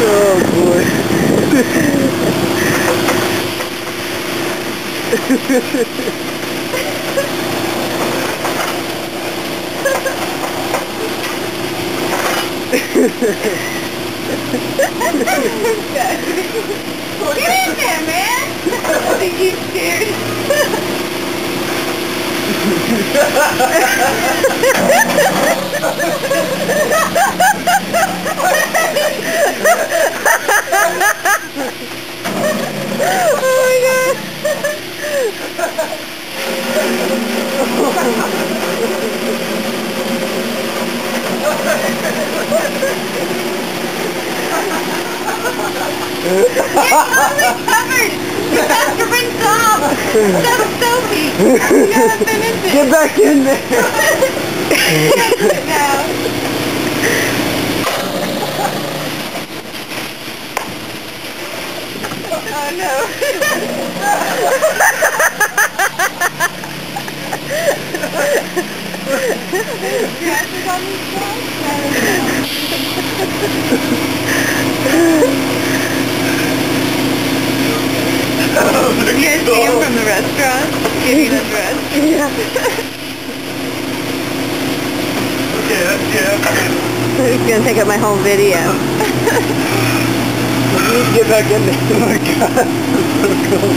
Oh boy. Get in there, man! I think he's scared. Oh my God! You're totally covered! You have to rinse off! That was soapy! You gotta finish it! Get back in there! Finish it now! Oh no! Scratches on these clothes? You guys see him from the restaurant? Getting undressed? Yeah. Okay, that's good. He's gonna take up my whole video. You need to get back in there. Oh my God. So cool.